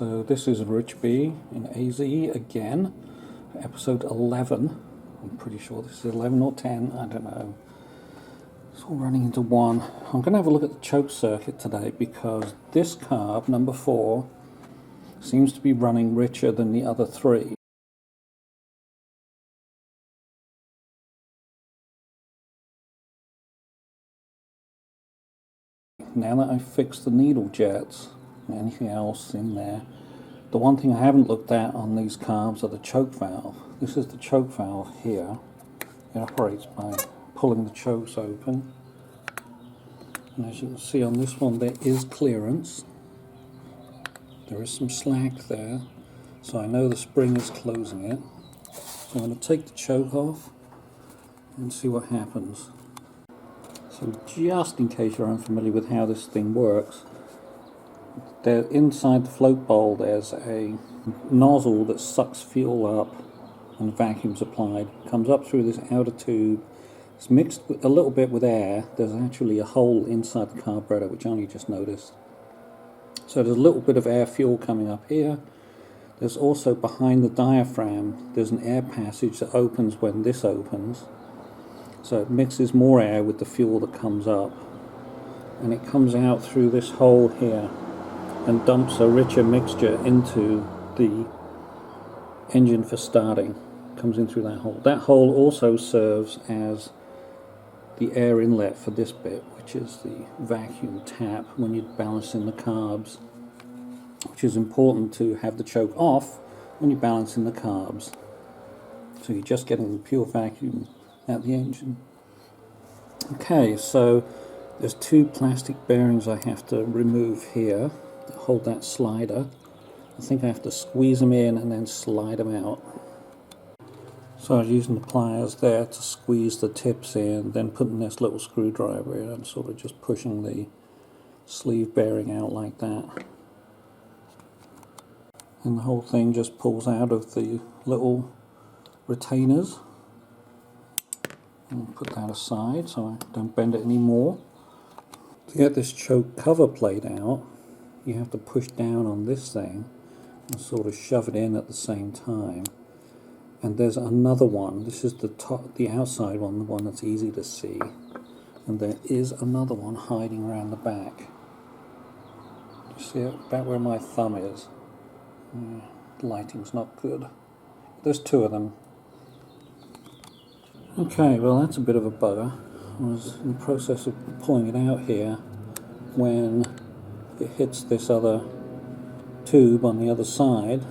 So this is Rich B in AZ again, episode 11. I'm pretty sure this is 11 or 10, I don't know. It's all running into one. I'm going to have a look at the choke circuit today because this carb, number 4, seems to be running richer than the other 3. Now that I've fixed the needle jets and anything else in there, the one thing I haven't looked at on these carbs are the choke valve. This is the choke valve here. It operates by pulling the chokes open. And as you can see on this one, there is clearance. There is some slack there, so I know the spring is closing it. So I'm going to take the choke off and see what happens. So just in case you're unfamiliar with how this thing works, there inside the float bowl there's a nozzle that sucks fuel up and vacuum's applied. It comes up through this outer tube. It's mixed a little bit with air. There's actually a hole inside the carburetor, which I only just noticed. So there's a little bit of air fuel coming up here. There's also behind the diaphragm, there's an air passage that opens when this opens. So it mixes more air with the fuel that comes up. And it comes out through this hole here and dumps a richer mixture into the engine for starting. Comes in through that hole. That hole also serves as the air inlet for this bit, which is the vacuum tap when you're balancing the carbs, which is important to have the choke off when you're balancing the carbs. So you're just getting the pure vacuum out the engine. Okay, so there's 2 plastic bearings I have to remove here that hold that slider. I think I have to squeeze them in and then slide them out. So I was using the pliers there to squeeze the tips in, then putting this little screwdriver in and sort of just pushing the sleeve bearing out like that. And the whole thing just pulls out of the little retainers. And put that aside so I don't bend it anymore. To get this choke cover plate out, you have to push down on this thing and sort of shove it in at the same time. And there's another one. This is the top, the outside one, the one that's easy to see. And there is another one hiding around the back. You see it? About where my thumb is. The lighting's not good. There's 2 of them. Okay, well that's a bit of a bugger. I was in the process of pulling it out here when it hits this other tube on the other side,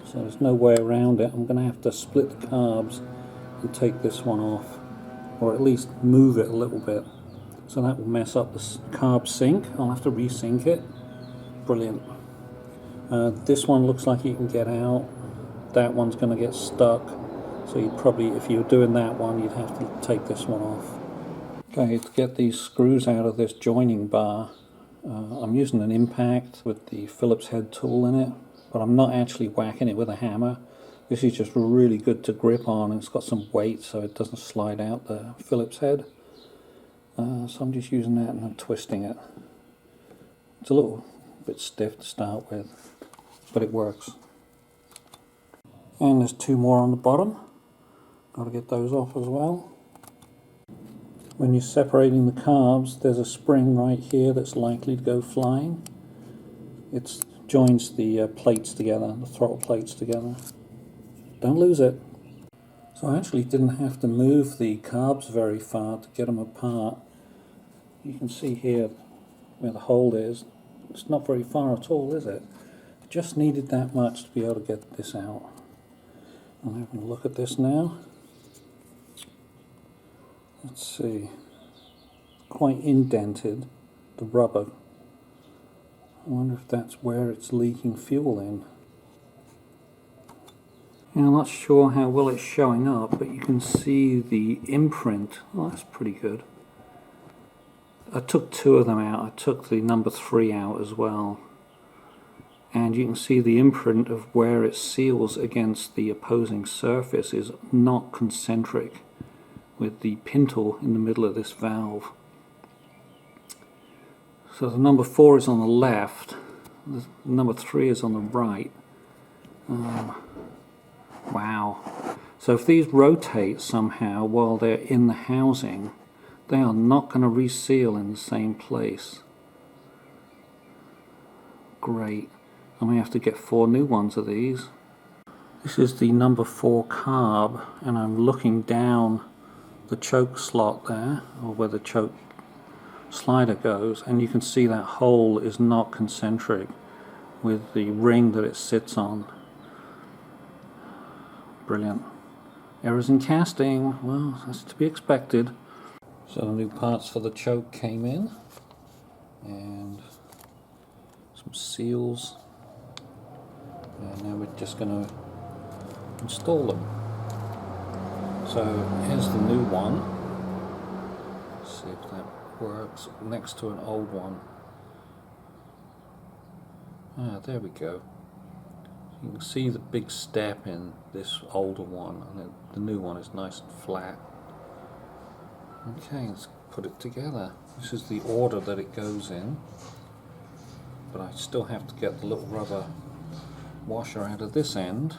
so there's no way around it. I'm going to have to split the carbs and take this one off, or at least move it a little bit. So that will mess up the carb sync. I'll have to resync it. Brilliant. This one looks like you can get out. That one's going to get stuck. So you'd probably, if you were doing that one, you'd have to take this one off. Okay, to get these screws out of this joining bar, I'm using an impact with the Phillips head tool in it, but I'm not actually whacking it with a hammer. This is just really good to grip on, and it's got some weight so it doesn't slide out the Phillips head. So I'm just using that and I'm twisting it. It's a little bit stiff to start with, but it works. And there's 2 more on the bottom. Got to get those off as well. When you're separating the carbs, there's a spring right here that's likely to go flying. It joins the plates together, the throttle plates together. Don't lose it. So I actually didn't have to move the carbs very far to get them apart. You can see here where the hole is. It's not very far at all, is it? It just needed that much to be able to get this out. I'm having a look at this now. Let's see, quite indented, the rubber. I wonder if that's where it's leaking fuel in. I'm not sure how well it's showing up, but you can see the imprint. Oh, that's pretty good. I took 2 of them out. I took the number 3 out as well. And you can see the imprint of where it seals against the opposing surface is not concentric, with the pintle in the middle of this valve. So the number 4 is on the left, the number 3 is on the right. Wow. So if these rotate somehow while they're in the housing, they are not going to reseal in the same place. Great. I may have to get 4 new ones of these. This is the number 4 carb, and I'm looking down the choke slot there, or where the choke slider goes, and you can see that hole is not concentric with the ring that it sits on. Brilliant. Errors in casting, well, that's to be expected. So the new parts for the choke came in, and some seals, and now we're just going to install them. So here's the new one. Let's see if that works, next to an old one. Ah, there we go. You can see the big step in this older one, and the new one is nice and flat. Okay, let's put it together. This is the order that it goes in, but I still have to get the little rubber washer out of this end,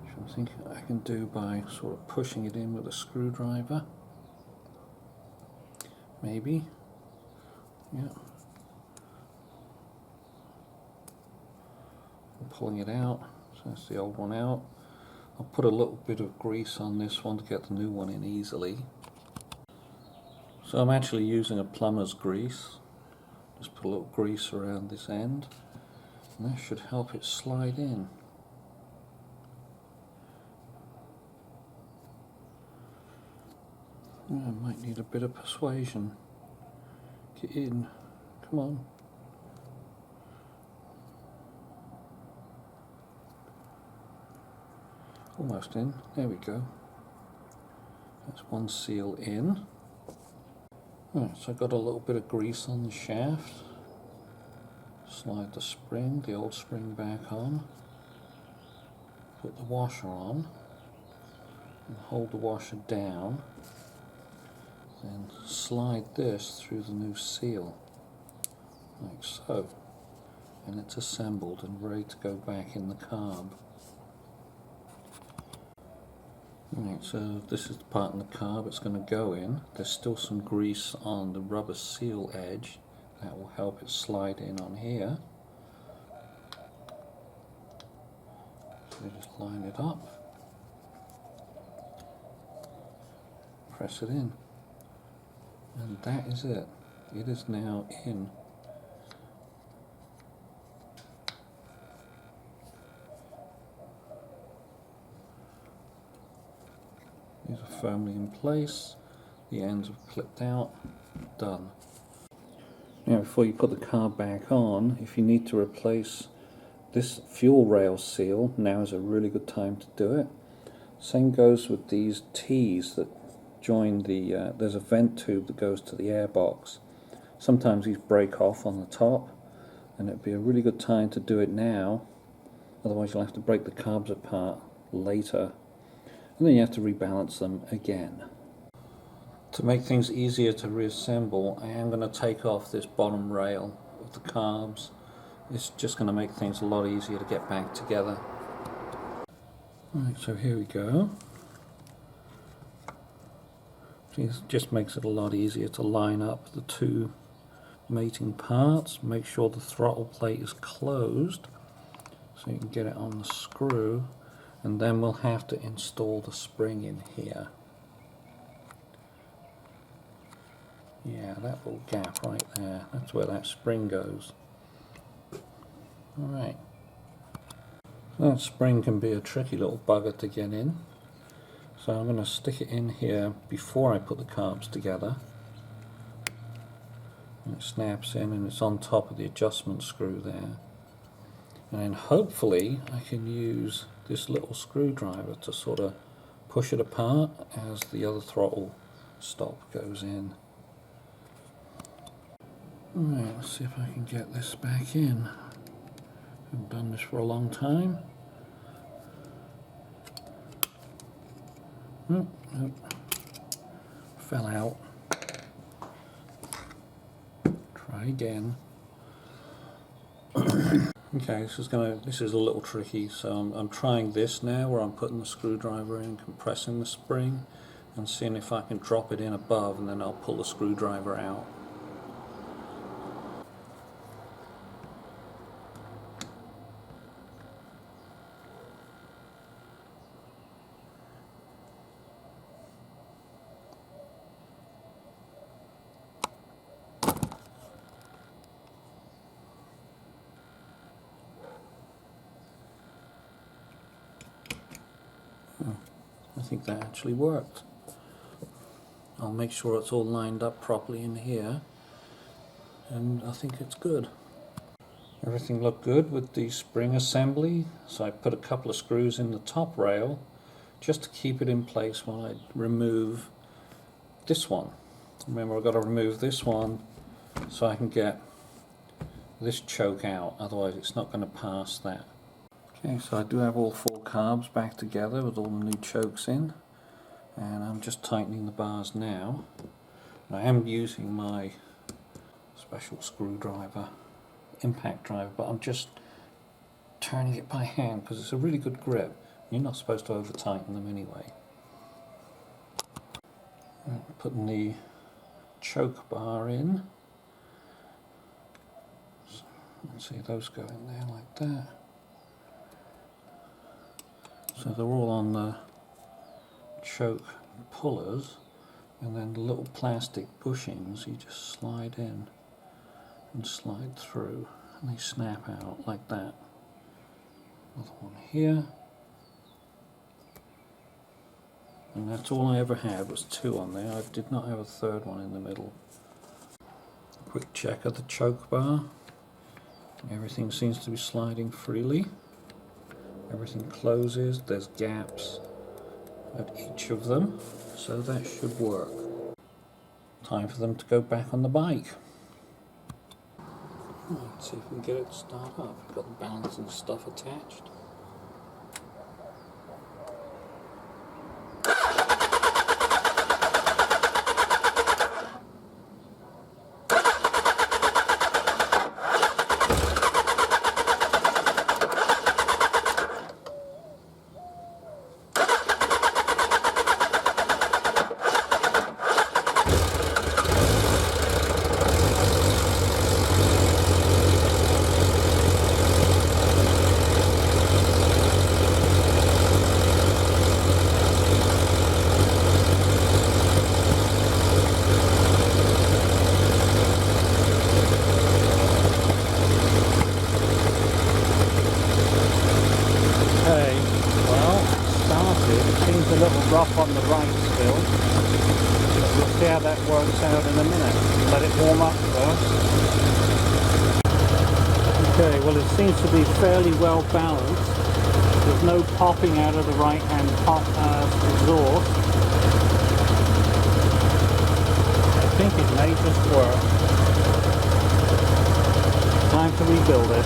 which I think I can do by sort of pushing it in with a screwdriver. Maybe. Yeah. Pulling it out, so that's the old one out. I'll put a little bit of grease on this one to get the new one in easily. So I'm actually using a plumber's grease. Just put a little grease around this end, and that should help it slide in. Yeah, I might need a bit of persuasion. Get in, come on. Almost in, there we go. That's one seal in. Right, so I've got a little bit of grease on the shaft. Slide the spring, the old spring back on. Put the washer on. And hold the washer down. Then slide this through the new seal. Like so. And it's assembled and ready to go back in the carb. Right, so this is the part in the carb it's going to go in. There's still some grease on the rubber seal edge. That will help it slide in on here. So just line it up. Press it in. And that is it. It is now in. These are firmly in place, the ends have clipped out, done. Now before you put the carb back on, if you need to replace this fuel rail seal, now is a really good time to do it. Same goes with these T's that join the, there's a vent tube that goes to the air box. Sometimes these break off on the top, and it'd be a really good time to do it now, otherwise you'll have to break the carbs apart later. And then you have to rebalance them again. To make things easier to reassemble, I am going to take off this bottom rail of the carbs. It's just going to make things a lot easier to get back together. Right, so here we go. This just makes it a lot easier to line up the two mating parts. Make sure the throttle plate is closed so you can get it on the screw. And then we'll have to install the spring in here. Yeah, that little gap right there, that's where that spring goes. Alright. That spring can be a tricky little bugger to get in. So I'm going to stick it in here before I put the carbs together. And it snaps in and it's on top of the adjustment screw there. And then hopefully I can use this little screwdriver to sort of push it apart as the other throttle stop goes in. Alright, let's see if I can get this back in. I've done this for a long time. Oh, fell out. Try again. Okay, this is a little tricky, so I'm trying this now where I'm putting the screwdriver in, compressing the spring, and seeing if I can drop it in above, and then I'll pull the screwdriver out. I think that actually worked. I'll make sure it's all lined up properly in here, and I think it's good. Everything looked good with the spring assembly, so I put a couple of screws in the top rail just to keep it in place while I remove this one. Remember, I've got to remove this one so I can get this choke out, otherwise it's not going to pass that. Okay, so I do have all 4 carbs back together with all the new chokes in, and I'm just tightening the bars now. I am using my special screwdriver, impact driver, but I'm just turning it by hand because it's a really good grip. You're not supposed to over tighten them anyway. Putting the choke bar in. Let's see, those go in there like that. So they're all on the choke pullers, and then the little plastic bushings you just slide in and slide through, and they snap out like that. Another one here. And that's all I ever had, was 2 on there. I did not have a 3rd one in the middle. Quick check of the choke bar. Everything seems to be sliding freely. Everything closes, there's gaps at each of them, so that should work. Time for them to go back on the bike. Let's see if we can get it to start up. We've got the balancing stuff attached. A little rough on the right still, but we'll see how that works out in a minute. Let it warm up first. Okay, well, it seems to be fairly well balanced. There's no popping out of the right hand exhaust. I think it may just work. Time to rebuild it.